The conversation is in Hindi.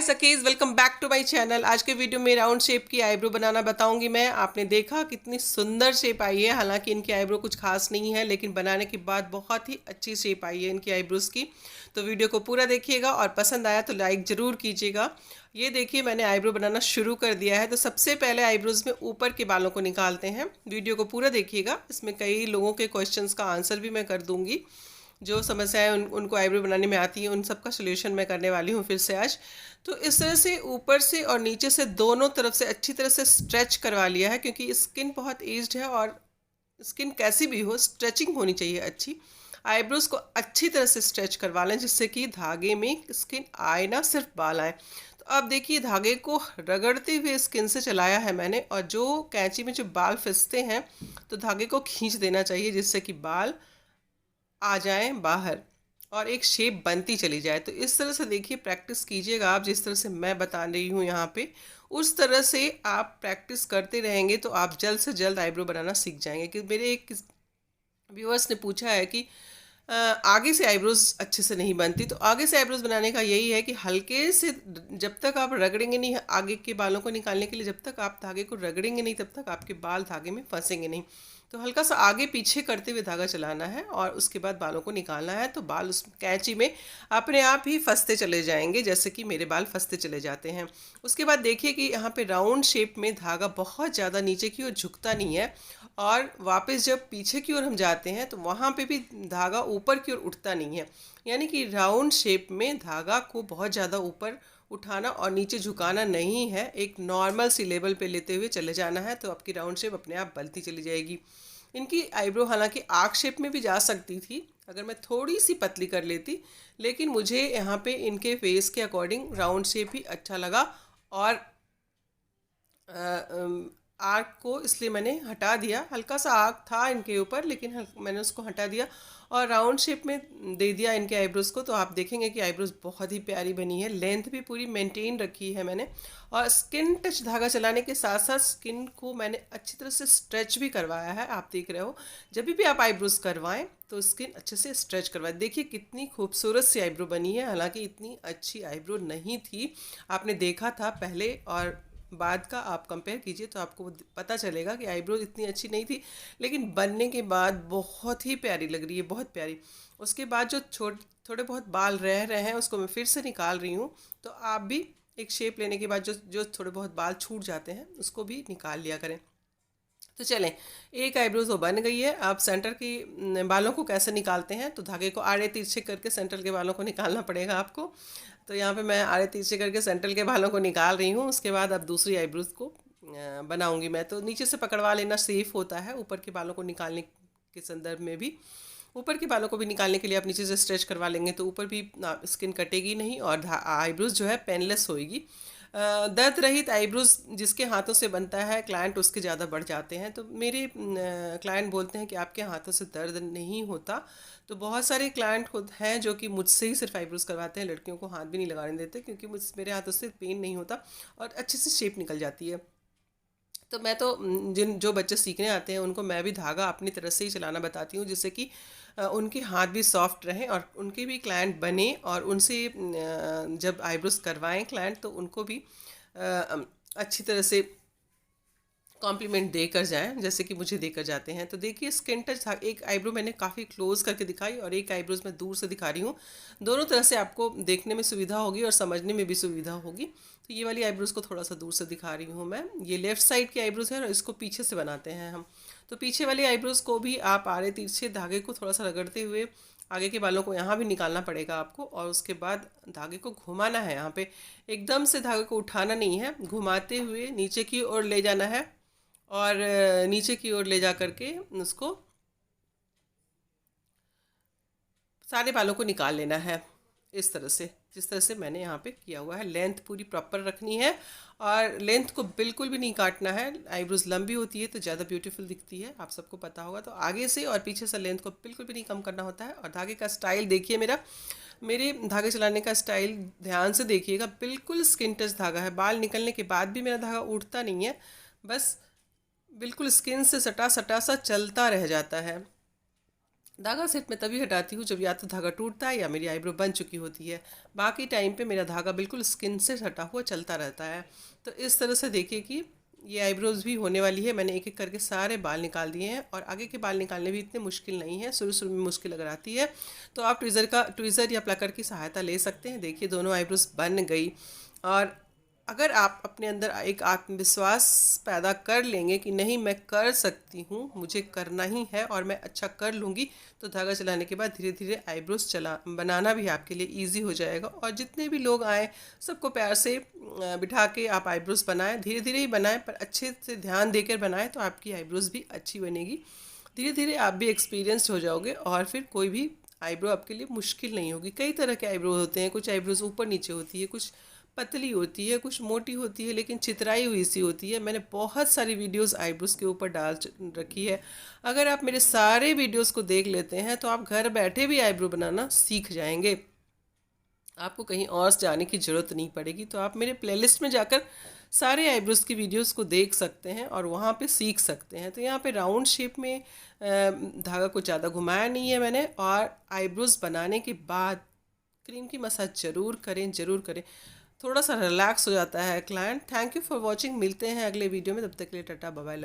सखीज, welcome back to my channel. आज के वीडियो में राउंड शेप की आईब्रो बनाना बताऊंगी मैं। आपने देखा कितनी सुंदर शेप आई है। हालांकि इनकी आईब्रो कुछ खास नहीं है, लेकिन बनाने के बाद बहुत ही अच्छी शेप आई है इनकी आईब्रोज की। तो वीडियो को पूरा देखिएगा और पसंद आया तो लाइक ज़रूर कीजिएगा। ये देखिए, मैंने आईब्रो बनाना शुरू कर दिया है। तो सबसे पहले आईब्रोज में ऊपर के बालों को निकालते हैं। वीडियो को पूरा देखिएगा, इसमें कई लोगों के क्वेश्चंस का आंसर भी मैं कर दूंगी। जो समस्याएं उनको आईब्रो बनाने में आती हैं, उन सब का सोल्यूशन मैं करने वाली हूँ फिर से आज। तो इस तरह से ऊपर से और नीचे से दोनों तरफ से अच्छी तरह से स्ट्रेच करवा लिया है, क्योंकि स्किन बहुत एज्ड है और स्किन कैसी भी हो स्ट्रेचिंग होनी चाहिए अच्छी। आईब्रोज को अच्छी तरह से स्ट्रेच करवा लें, जिससे कि धागे में स्किन आए ना, सिर्फ बाल आए। तो अब देखिए, धागे को रगड़ते हुए स्किन से चलाया है मैंने, और जो कैंची में जो बाल फिसते हैं तो धागे को खींच देना चाहिए, जिससे कि बाल आ जाएं बाहर और एक शेप बनती चली जाए। तो इस तरह से देखिए, प्रैक्टिस कीजिएगा आप, जिस तरह से मैं बता रही हूँ यहाँ पे उस तरह से आप प्रैक्टिस करते रहेंगे तो आप जल्द से जल्द आईब्रो बनाना सीख जाएंगे। कि मेरे एक व्यूअर्स ने पूछा है कि आगे से आईब्रोज अच्छे से नहीं बनती। तो आगे से आईब्रोज बनाने का यही है कि हल्के से, जब तक आप रगड़ेंगे नहीं आगे के बालों को निकालने के लिए, जब तक आप धागे को रगड़ेंगे नहीं तब तक आपके बाल धागे में फंसेंगे नहीं। तो हल्का सा आगे पीछे करते हुए धागा चलाना है और उसके बाद बालों को निकालना है। तो बाल उस कैंची में अपने आप ही फंसते चले जाएंगे, जैसे कि मेरे बाल फंसते चले जाते हैं। उसके बाद देखिए कि यहाँ पे राउंड शेप में धागा बहुत ज़्यादा नीचे की ओर झुकता नहीं है, और वापस जब पीछे की ओर हम जाते हैं तो वहाँ पे भी धागा ऊपर की ओर उठता नहीं है। यानी कि राउंड शेप में धागा को बहुत ज़्यादा ऊपर उठाना और नीचे झुकाना नहीं है, एक नॉर्मल सी लेवल पे लेते हुए चले जाना है। तो आपकी राउंड शेप अपने आप बनती चली जाएगी। इनकी आईब्रो हालांकि आर्क शेप में भी जा सकती थी अगर मैं थोड़ी सी पतली कर लेती, लेकिन मुझे यहाँ पे इनके फेस के अकॉर्डिंग राउंड शेप ही अच्छा लगा। और आर्क को इसलिए मैंने हटा दिया। हल्का सा आर्क था इनके ऊपर, लेकिन मैंने उसको हटा दिया और राउंड शेप में दे दिया इनके आईब्रोज़ को। तो आप देखेंगे कि आईब्रोज़ बहुत ही प्यारी बनी है। लेंथ भी पूरी मेंटेन रखी है मैंने, और स्किन टच धागा चलाने के साथ साथ स्किन को मैंने अच्छी तरह से स्ट्रेच भी करवाया है। आप देख रहे हो, जब भी आप आईब्रोज़ करवाएं तो स्किन अच्छे से स्ट्रेच करवाएं। देखिए कितनी खूबसूरत सी आईब्रो बनी है। हालांकि इतनी अच्छी आईब्रो नहीं थी, आपने देखा था पहले और बाद का आप कंपेयर कीजिए तो आपको पता चलेगा कि आईब्रोज इतनी अच्छी नहीं थी, लेकिन बनने के बाद बहुत ही प्यारी लग रही है, बहुत प्यारी। उसके बाद जो थोड़े बहुत बाल रह रहे हैं उसको मैं फिर से निकाल रही हूँ। तो आप भी एक शेप लेने के बाद जो जो थोड़े बहुत बाल छूट जाते हैं उसको भी निकाल लिया करें। तो चलें, एक आईब्रोज वो बन गई है। आप सेंटर की बालों को कैसे निकालते हैं, तो धागे को आड़े तिरछे करके सेंटर के बालों को निकालना पड़ेगा आपको। तो यहाँ पे मैं आड़े तिरछे करके सेंटर के बालों को निकाल रही हूँ। उसके बाद अब दूसरी आईब्रोज को बनाऊंगी मैं। तो नीचे से पकड़वा लेना सेफ होता है ऊपर के बालों को निकालने के संदर्भ में भी। ऊपर के बालों को भी निकालने के लिए आप नीचे से स्ट्रेच करवा लेंगे तो ऊपर भी स्किन कटेगी नहीं और आईब्रोज जो है पेनलेस होएगी। दर्द रहित आईब्रोज जिसके हाथों से बनता है क्लाइंट, उसके ज़्यादा बढ़ जाते हैं। तो मेरे क्लाइंट बोलते हैं कि आपके हाथों से दर्द नहीं होता। तो बहुत सारे क्लाइंट हैं जो कि मुझसे ही सिर्फ आईब्रोज करवाते हैं, लड़कियों को हाथ भी नहीं लगाने देते, क्योंकि मेरे हाथों से पेन नहीं होता और अच्छे से शेप निकल जाती है। तो मैं तो जो बच्चे सीखने आते हैं उनको मैं भी धागा अपनी तरह से ही चलाना बताती हूँ, जिससे कि उनके हाथ भी सॉफ्ट रहें और उनके भी क्लाइंट बने, और उनसे जब आईब्रोज करवाएं क्लाइंट तो उनको भी अच्छी तरह से कॉम्प्लीमेंट देकर जाएं, जैसे कि मुझे देकर जाते हैं। तो देखिए, स्किन टच एक आईब्रो मैंने काफ़ी क्लोज करके दिखाई और एक आईब्रोज मैं दूर से दिखा रही हूँ। दोनों तरह से आपको देखने में सुविधा होगी और समझने में भी सुविधा होगी। तो ये वाली आईब्रोज को थोड़ा सा दूर से दिखा रही हूँ मैं। ये लेफ्ट साइड की आईब्रोज है और इसको पीछे से बनाते हैं हम। तो पीछे वाली आईब्रोज को भी आप आड़े तिरछे धागे को थोड़ा सा रगड़ते हुए आगे के बालों को यहाँ भी निकालना पड़ेगा आपको, और उसके बाद धागे को घुमाना है। यहाँ पे एकदम से धागे को उठाना नहीं है, घुमाते हुए नीचे की ओर ले जाना है और नीचे की ओर ले जा करके उसको सारे बालों को निकाल लेना है इस तरह से, जिस तरह से मैंने यहाँ पे किया हुआ है। लेंथ पूरी प्रॉपर रखनी है और लेंथ को बिल्कुल भी नहीं काटना है। आईब्रोज लंबी होती है तो ज़्यादा ब्यूटीफुल दिखती है, आप सबको पता होगा। तो आगे से और पीछे से लेंथ को बिल्कुल भी नहीं कम करना होता है। और धागे का स्टाइल देखिए, मेरे धागे चलाने का स्टाइल ध्यान से देखिएगा, बिल्कुल स्किन टच धागा है। बाल निकलने के बाद भी मेरा धागा उठता नहीं है, बस बिल्कुल स्किन से सटा सटा सा चलता रह जाता है। धागा सेट मैं तभी हटाती हूँ जब या तो धागा टूटता है या मेरी आईब्रो बन चुकी होती है। बाकी टाइम पे मेरा धागा बिल्कुल स्किन से सटा हुआ चलता रहता है। तो इस तरह से देखिए कि ये आईब्रोज भी होने वाली है। मैंने एक एक करके सारे बाल निकाल दिए हैं और आगे के बाल निकालने भी इतने मुश्किल नहीं है। शुरू शुरू में मुश्किल अगर आती है तो आप ट्विज़र या प्लकर की सहायता ले सकते हैं। देखिए दोनों आईब्रोज बन गई। और अगर आप अपने अंदर एक आत्मविश्वास पैदा कर लेंगे कि नहीं मैं कर सकती हूँ, मुझे करना ही है और मैं अच्छा कर लूँगी, तो धागा चलाने के बाद धीरे धीरे आईब्रोज चला बनाना भी आपके लिए इजी हो जाएगा। और जितने भी लोग आए सबको प्यार से बिठा के आप आईब्रोज बनाएं, धीरे धीरे ही बनाएं पर अच्छे से ध्यान देकर बनाएं, तो आपकी आईब्रोज भी अच्छी बनेगी। धीरे धीरे आप भी एक्सपीरियंस्ड हो जाओगे और फिर कोई भी आईब्रो आपके लिए मुश्किल नहीं होगी। कई तरह के आईब्रो होते हैं, कुछ आईब्रोज ऊपर नीचे होती है, कुछ पतली होती है, कुछ मोटी होती है, लेकिन चितराई हुई सी होती है। मैंने बहुत सारी वीडियोस आईब्रोज के ऊपर डाल रखी है। अगर आप मेरे सारे वीडियोस को देख लेते हैं तो आप घर बैठे भी आईब्रो बनाना सीख जाएंगे। आपको कहीं और जाने की ज़रूरत नहीं पड़ेगी। तो आप मेरे प्लेलिस्ट में जाकर सारे आईब्रोज की वीडियोस को देख सकते हैं और वहाँ पे सीख सकते हैं। तो यहाँ पे राउंड शेप में धागा को ज़्यादा घुमाया नहीं है मैंने। और आईब्रोज बनाने के बाद क्रीम की मसाज ज़रूर करें, ज़रूर करें। थोड़ा सा रिलैक्स हो जाता है client. Thank you for watching. मिलते हैं अगले वीडियो में, तब तक के लिए टाटा बाय बाय।